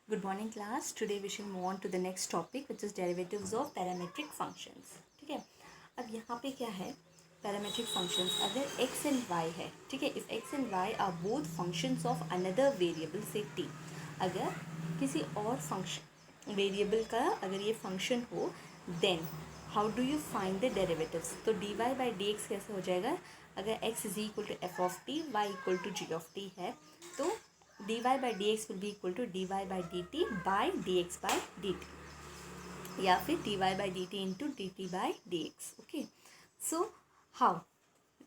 Good morning class. Today we shall move on to the next topic which is derivatives of parametric functions. ठीक है, अब यहाँ पे क्या है, parametric functions अगर x and y है, ठीक है, if x and y are both functions of another variable say t, अगर किसी और फंक्शन वेरिएबल का अगर ये फंक्शन हो then how do you find the derivatives? तो dy by dx कैसे हो जाएगा, अगर x is equal to f of t, y equal to g of t है तो dy by dx will be equal to dy by dt by dx by dt या फिर dy by dt into dt by dx. Okay, so how,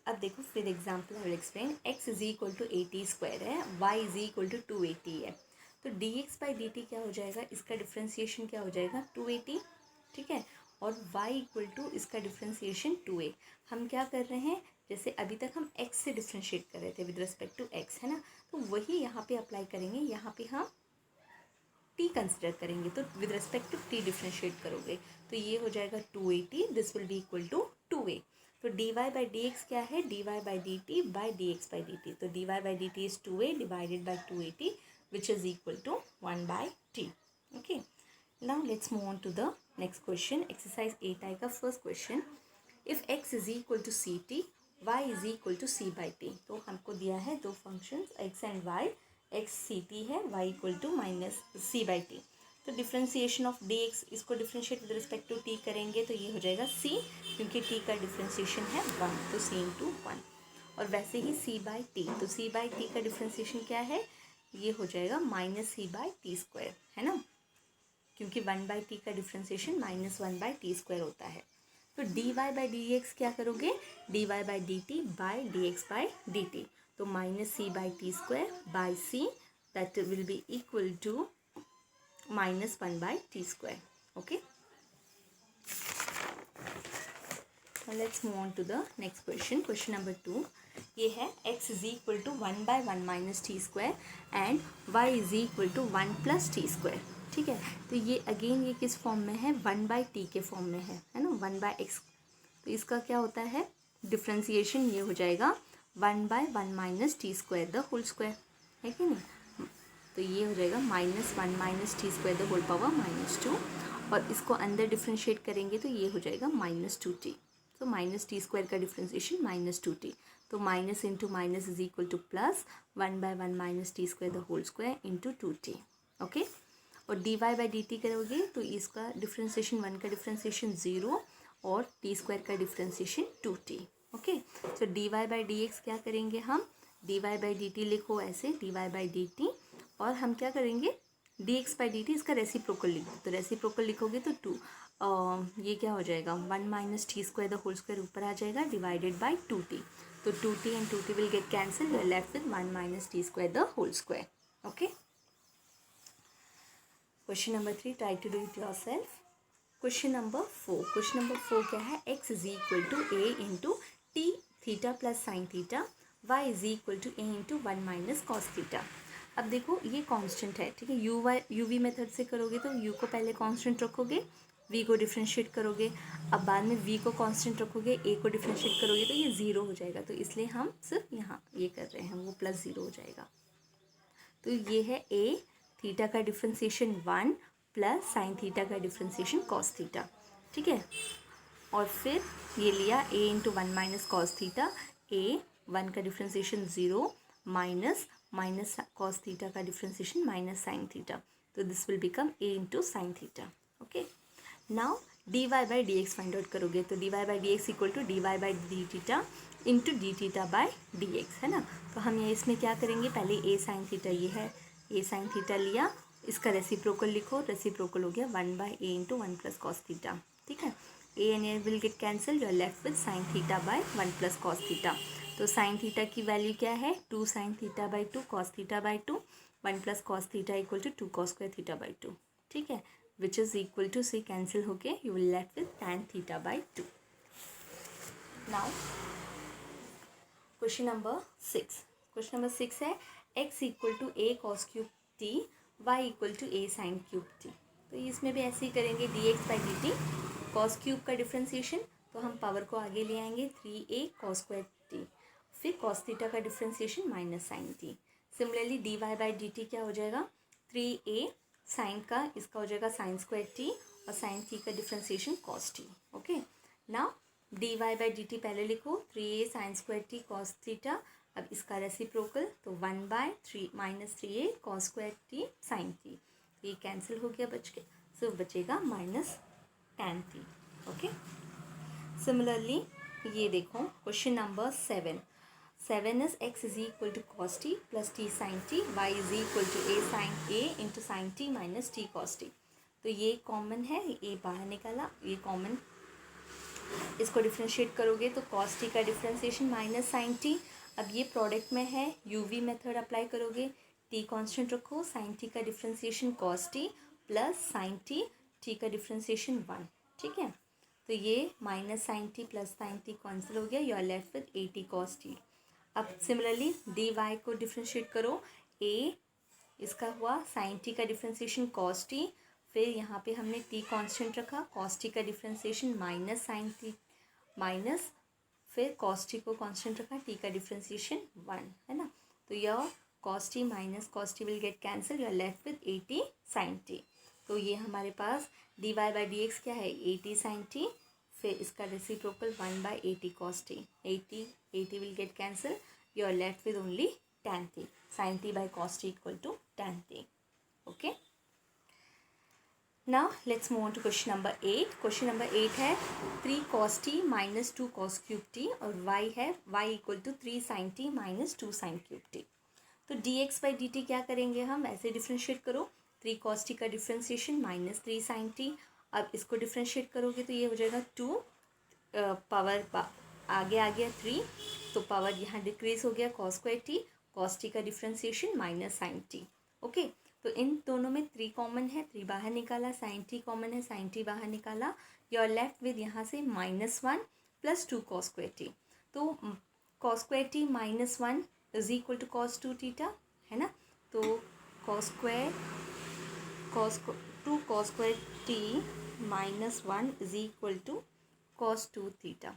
अब देखो फिर example I will explain. x is equal to 80 square है, y is equal to 280 है, तो dx by dt क्या हो जाएगा, इसका डिफ्रेंसिएशन क्या हो जाएगा 280, ठीक है, और y इक्वल टू इसका डिफ्रेंसिएशन 2a. हम क्या कर रहे हैं, जैसे अभी तक हम x से डिफ्रेंशिएट कर रहे थे विद रिस्पेक्ट टू x, है ना, तो वही यहाँ पे अप्लाई करेंगे. यहाँ पे हम t कंसिडर करेंगे तो with respect to t differentiate करोगे तो ये हो जाएगा 280, this will be equal to 2a. तो dy by dx क्या है, dy by dt by dx by dt, तो dy by dt is 2a divided by 280 which is equal to 1 by t. Okay, now let's move on to the next question. Exercise 8i का first question. If x is equal to ct, y is equal to c by t. तो हमको दिया है दो functions x and y, x ct है, y equal to minus c by t. तो differentiation of dx, इसको differentiate with respect to t करेंगे तो ये हो जाएगा c, क्योंकि t का डिफ्रेंसिएशन है 1 तो c इंटू 1. और वैसे ही c by t, तो c by t का डिफ्रेंसिएशन क्या है, ये हो जाएगा minus c by t square, है ना, क्योंकि 1 बाई टी का differentiation minus 1 by t square होता है. तो d y by d x क्या करोगे, d y by d t by d x by d t, तो minus c by t square by c, that will be equal to minus 1 by t square. Okay, let's move on to the next question. Question number 2 ये है, x is equal to 1 by 1 minus t square and y is equal to 1 plus t square. ठीक है, तो ये again ये किस form में है, 1 बाई टी के फॉर्म में है ना, 1 बाई एक्स. तो इसका क्या होता है डिफ्रेंसिएशन, ये हो जाएगा 1 by 1 minus t square the whole square, है कि नहीं. तो ये हो जाएगा minus 1 minus t square the whole power minus 2, और इसको अंदर डिफ्रेंशिएट करेंगे तो ये हो जाएगा माइनस 2t. तो माइनस टी स्क्वायर का डिफ्रेंसिएशन माइनस 2t, तो minus into minus is equal to plus 1 by 1 minus t square the whole square into 2t. Okay, और d y by d t करोगे तो इसका डिफ्रेंसिएशन 1 का differentiation 0 और t square का differentiation 2t. Okay, so d y by d x क्या करेंगे हम, d y by d t लिखो ऐसे, d y by d t, और हम क्या करेंगे d x by d T इसका रेसिप्रोकल लिख दो, तो रेसिप्रोकल लिखोगे तो 2 ये क्या हो जाएगा 1 minus t square the whole square ऊपर आ जाएगा डिवाइडेड बाई 2t, तो 2t and 2t will get cancel, you are left with 1 minus t square the whole square. Okay, question number 3, try to do it yourself. Question number 4, question number 4 क्या है, x is equal to a into t theta plus sine theta, y is equal to a into 1 minus cos theta. अब देखो ये constant है, ठीक है, you we method से करोगे तो u को पहले कांस्टेंट रखोगे, v को डिफ्रेंशिएट करोगे, अब बाद में v को कांस्टेंट रखोगे, a को डिफ्रेंशिएट करोगे तो ये 0 हो जाएगा, तो इसलिए हम सिर्फ यहाँ ये कर रहे हैं, वो प्लस 0 हो जाएगा. तो ये है a, थीटा का डिफ्रेंसिएशन 1 प्लस साइन थीटा का डिफ्रेंसिएशन कॉस थीटा, ठीक है, और फिर ये लिया a into 1 minus cos theta, a 1 का differentiation 0 minus minus cos theta का डिफ्रेंसिएशन माइनस साइन थीटा, तो this will become a into sine theta. Okay, now d y by d x find out करोगे तो d y by d x equal to d y by d theta into D theta by d x, है ना. तो हम ये इसमें क्या करेंगे, पहले a साइन थीटा ये है, a साइन थीटा लिया, इसका रेसिप्रोकल लिखो, रेसिप्रोकल हो गया 1 by a into 1 plus cos theta, ठीक है, a and a will get cancel, you are left with sine theta by 1 plus cos theta. तो साइन थीटा की वैल्यू क्या है, 2 sine theta by 2 cos theta by 2, 1 plus cos theta equal to 2 cos square theta by 2, ठीक है, which is equal to से cancel होके you will left with tan theta by 2. Now question number 6, question number 6 है, x equal to a cos cube t, y equal to a sine cube t. तो इसमें भी ऐसे ही करेंगे, d x by d t, cos cube का differentiation, तो हम पावर को आगे ले आएंगे 3a कॉस स्क्वायर टी, फिर कॉस थीटा का differentiation minus sine t. Similarly d y by d t क्या हो जाएगा, 3a साइन का, इसका हो जाएगा साइन स्क्वायर टी, और साइन थी का differentiation cos t. Okay, now dy by d t पहले लिखो, 3a sine square t cos theta. अब इसका रेसिप्रोकल, तो 1/3 minus 3a cos square t sine थी. ये कैंसिल हो गया बच के, सिर्फ बचेगा माइनस tan थी. ओके, सिमिलरली ये देखो question number 7 is x is equal to cos t plus t sine T, y is equal to a sine a into sine t minus t cos t. तो ये common है, ये बाहर निकाला, ये कॉमन. इसको डिफ्रेंशिएट करोगे तो कॉस टी का डिफ्रेंशिएशन माइनस साइन टी. अब ये प्रोडक्ट में है, यूवी मेथड अप्लाई करोगे, टी कांस्टेंट रखो, साइन टी का differentiation cos t plus sine t, t का डिफ्रेंशिएशन 1. ठीक है, तो ये minus sine t plus sine t cancel हो गया, you are left with a t cos t. अब सिमिलरली डी वाई को डिफ्रेंशिएट करो, ए इसका हुआ साइन टी का डिफ्रेंशिएशन कॉस टी, फिर यहाँ पे हमने टी कांस्टेंट रखा, कॉस टी का differentiation minus sine t minus, फिर कॉस टी को कांस्टेंट रखा, टी का डिफ्रेंशिएशन 1 है ना. तो यह cos t minus cos t will get cancel, you are left with a t sine t. तो ये हमारे पास d y by d x क्या है, ए टी साइन टी, फिर इसका reciprocal 1/80 cos t. 80 will get cancel, you are left with only tan t. Sin t by cos t equal to tan t. Okay, now let's move on to question number 8. Question number 8 है 3 cos t minus 2 cos cube t, और y है y equal to 3 sin t minus 2 sin cube t. तो dx by dt क्या करेंगे हम, ऐसे differentiate करो, 3 cos t का डिफ्रेंशिएशन माइनस 3 sin t. अब इसको डिफ्रेंशिएट करोगे तो ये हो जाएगा 2 पावर आगे आ गया 3, तो पावर यहाँ डिक्रीज हो गया, cos square t, cos t का differentiation minus sine t. Okay, तो इन दोनों में 3 कॉमन है, 3 बाहर निकाला, साइन टी कॉमन है, साइन टी बाहर निकाला, यू आर लेफ्ट विद यहाँ से -1 प्लस 2 कॉस स्क्वायर टी. तो cos square t -1 is equal to cos 2 theta है ना. तो cos 2 cos square t -1 is equal to cos 2 theta.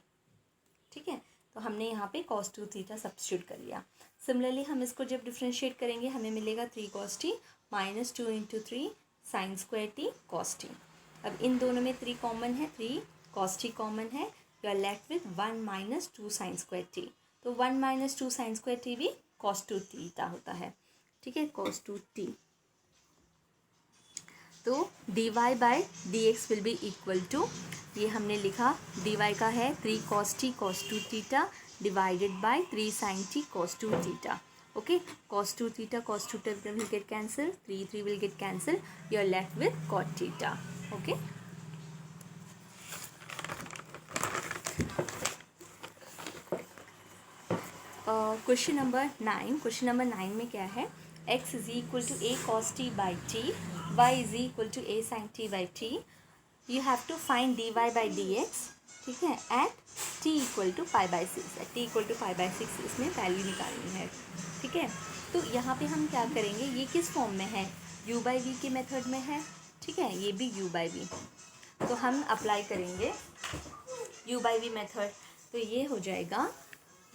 ठीक है, तो हमने यहाँ पे कॉस 2 थीटा सब्स्टिट्यूट कर लिया. सिमिलरली हम इसको जब डिफ्रेंशिएट करेंगे हमें मिलेगा 3 cos t minus 2 into 3 sine square t cos t. अब इन दोनों में 3 कॉमन है, 3 कॉस टी कॉमन है, you are left with 1 minus 2 sine square t. तो 1 माइनस 2 साइन स्क्वायर टी भी कॉस 2 थीटा होता है. ठीक है, कॉस 2 टी. तो dy by d x will be equal to, ये हमने लिखा dy का है 3 cos t cos 2 theta divided by 3 sin t cos 2 theta. Okay, cos 2 theta cos 2 theta will get cancel, 3 will get cancel, you are left with cot theta. Okay, question number 9. Question number 9 में क्या है, x is equal to a cos t by t, y is equal to a sine t by t. You have to find d y by d x. ठीक है, at t equal to pi by 6. At t equal to pi by 6 इसमें value निकालनी है. ठीक है, तो यहाँ पे हम क्या करेंगे, ये किस फॉर्म में है, u बाई वी के मेथड में है. ठीक है, ये भी u बाई वी, तो हम अप्लाई करेंगे u बाई वी मेथड. तो ये हो जाएगा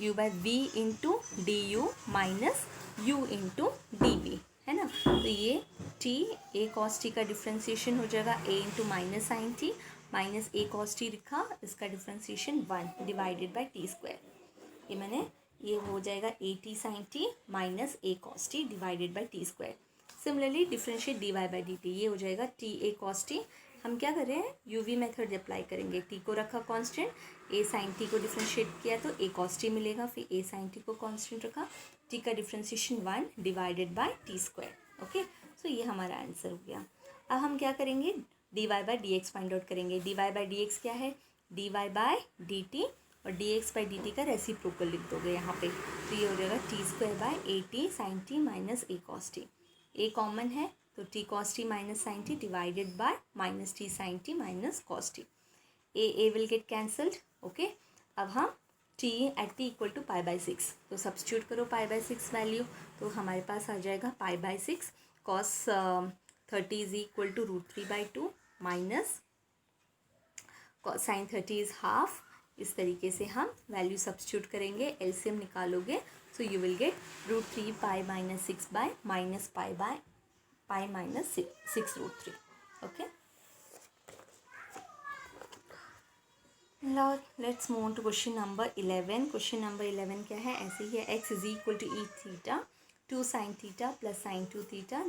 u by v into d u minus u into d v है ना. तो ये t a cos t का डिफ्रेंसिएशन हो जाएगा a into minus sine t minus a cos t लिखा, इसका differentiation 1 divided by t square. ये मैंने, ये हो जाएगा a t sine t minus a cos t divided by t square. Similarly differentiate dy by d t, ये हो जाएगा t a cos t. हम क्या कर रहे हैं, uv मेथड अप्लाई करेंगे, t को रखा कांस्टेंट, a साइन t को डिफ्रेंशिएट किया तो a cos t मिलेगा, फिर a साइन t को कांस्टेंट रखा, t का differentiation 1 divided by t square. Okay, so ये हमारा आंसर हो गया. अब हम क्या करेंगे, dy by d x find out करेंगे. dy बाई डी एक्स क्या है, dy बाई डी टी, और dx बाई डी टी का रेसिप्रोकल लिख दोगे यहाँ पे, तो ये हो जाएगा t square by a t sine t minus a cos t. a common है तो t cos t minus sine t divided by minus t sine t minus cos t. A will get cancelled. Okay, अब हम t at t equal to pi by 6, तो substitute करो पाई by 6 value, तो हमारे पास आ जाएगा pi by 6 cos 30 is equal to √3/2 minus sine 30 is half. इस तरीके से हम वैल्यू सब्स्टिट्यूट करेंगे, एलसीएम निकालोगे, so you will get √3 pi minus 6 by minus pi by pi minus 6 root 3. Okay. Now let's move on to question number 11. Question number 11 क्या है? ऐसे ही है, x is equal to e theta 2 sin theta plus sin 2 theta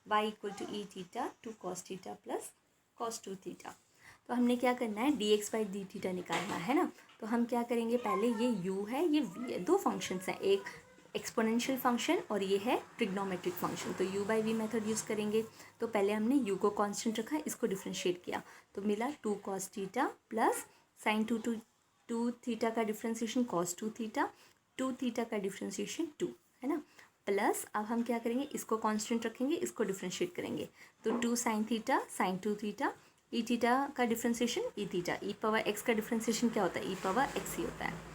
y equal to e theta 2 cos theta plus cos 2 theta. तो हमने क्या करना है, dx by d theta निकालना है ना. तो हम क्या करेंगे, पहले ये u है, ये v है, दो फंक्शंस हैं, एक एक्सपोनेंशियल फंक्शन और ये है ट्रिग्नोमेट्रिक फंक्शन. तो u by v method use करेंगे. तो पहले हमने u को कांस्टेंट रखा, इसको डिफ्रेंशिएट किया, तो मिला 2 cos theta plus sign 2 theta का डिफ्रेंशिएशन cos 2 थीटा, 2 थीटा का डिफ्रेंशिएशन 2 है ना, प्लस अब हम क्या करेंगे, इसको कांस्टेंट रखेंगे, इसको डिफ्रेंशिएट करेंगे. तो 2 sin theta sine 2 theta, E theta का डिफ्रेंशिएशन ई थीटा, ई पावर एक्स का डिफ्रेंशिएशन क्या होता है, ई पावर एक्स ही होता है.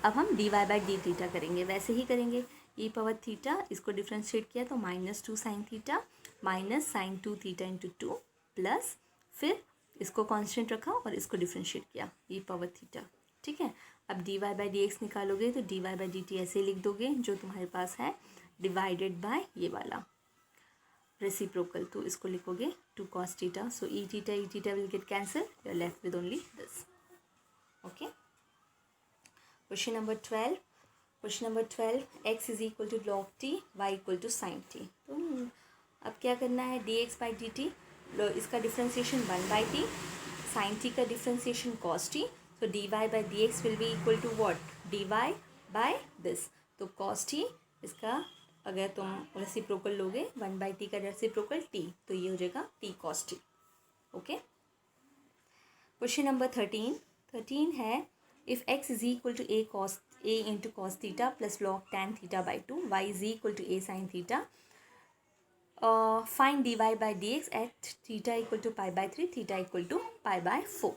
अब हम d y by d theta करेंगे, वैसे ही करेंगे. ई पावर थीटा, इसको डिफ्रेंशिएट किया तो -2 sin थीटा minus sine 2 theta into 2 plus फिर इसको कांस्टेंट रखा और इसको डिफ्रेंशिएट किया, ई पावर थीटा. ठीक है. अब d y by d x निकालोगे तो d y by d t ऐसे लिख दोगे जो तुम्हारे पास है, डिवाइडेड बाय ये वाला रेसिप्रोकल, तो इसको लिखोगे 2 cos theta. So e theta will get cancel, you are left with only this. Okay. Question number 12. Question number 12. X is equal to log t, y equal to sin t. तो अब क्या करना है, dx by dt, इसका differentiation 1 by t, sin t का differentiation cos t. So dy by dx will be equal to what? dy by this. तो cos t, इसका अगर तुम रेसिप्रोकल लोगे 1 by t का रेसिप्रोकल t, तो ये हो जाएगा t cos t. Okay. Question number 13 है, if x is equal to a into cos theta plus log tan theta by 2, y is equal to a sin theta, find dy by dx at theta equal to pi by 3, theta equal to pi by 4.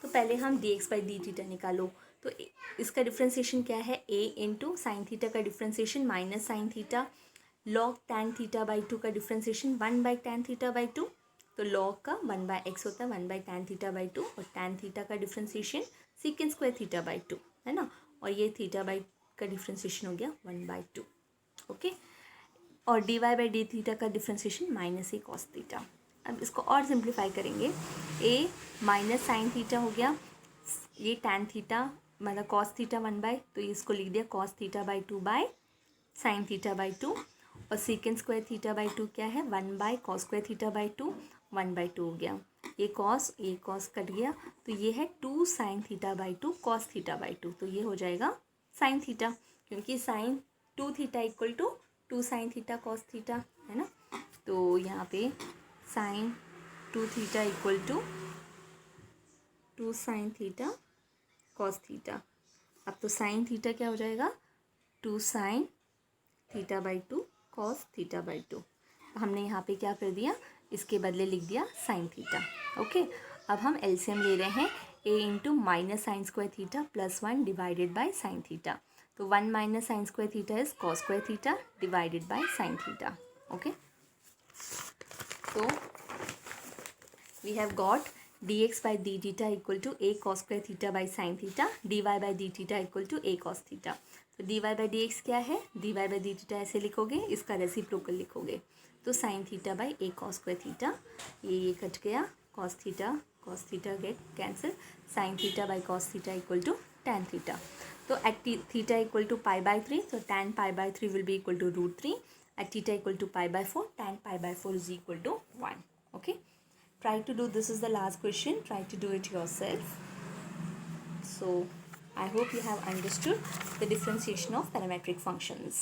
तो पहले हम dx by d theta निकालो. तो इसका differentiation क्या है, a into sine theta का differentiation minus sine theta, log tan theta by 2 का differentiation 1 by tan theta by 2. तो log का 1 बाई एक्स होता है 1 बाई tan थीटा बाई 2, और tan थीटा का differentiation secant square theta by 2 है ना, और ये थीटा बाई का डिफ्रेंशिएशन हो गया 1 बाई 2. ओके. और d y by d theta का differentiation minus a cos theta. अब इसको और सिंप्लीफाई करेंगे, ए माइनस साइन थीटा हो गया, ये टैन थीटा मतलब कॉस थीटा 1 बाई, तो इसको लिख दिया cos theta by 2 by sine theta by 2, और सीकेंड स्क्वायर थीटा बाई 2 क्या है, 1 by cos square theta by 2, 1 by 2 हो गया. ये कॉस कट गया, तो ये है 2 sine theta by 2 cos theta by 2, तो ये हो जाएगा साइन थीटा, क्योंकि sine 2 theta equal to 2 sine theta cos theta है ना. तो यहाँ पे sine 2 theta equal to 2 sine theta cos theta. अब तो साइन थीटा क्या हो जाएगा, 2 sine theta by 2 cos theta by 2. हमने यहाँ पे क्या कर दिया, इसके बदले लिख दिया साइन थीटा. ओके. अब हम एलसीएम ले रहे हैं, a into minus sine square theta plus 1 divided by sine theta. तो 1 minus sine square theta is cos square theta divided by sine theta. Okay. तो we have got dx by d theta equal to a cos square theta by sin theta, dy by d theta equal to a cos theta. तो dy by dx क्या है, dy by d theta ऐसे लिखोगे, इसका reciprocal लिखोगे, तो sine theta by a cos square theta, ये cut गया, cos theta get cancel, sine theta by cos theta equal to tan theta. तो at theta equal to pi by 3, तो tan pi by 3 will be equal to √3, at theta equal to pi by 4, tan pi by 4 is equal to 1. Okay. Try to do, this is the last question, try to do it yourself. So I hope you have understood the differentiation of parametric functions.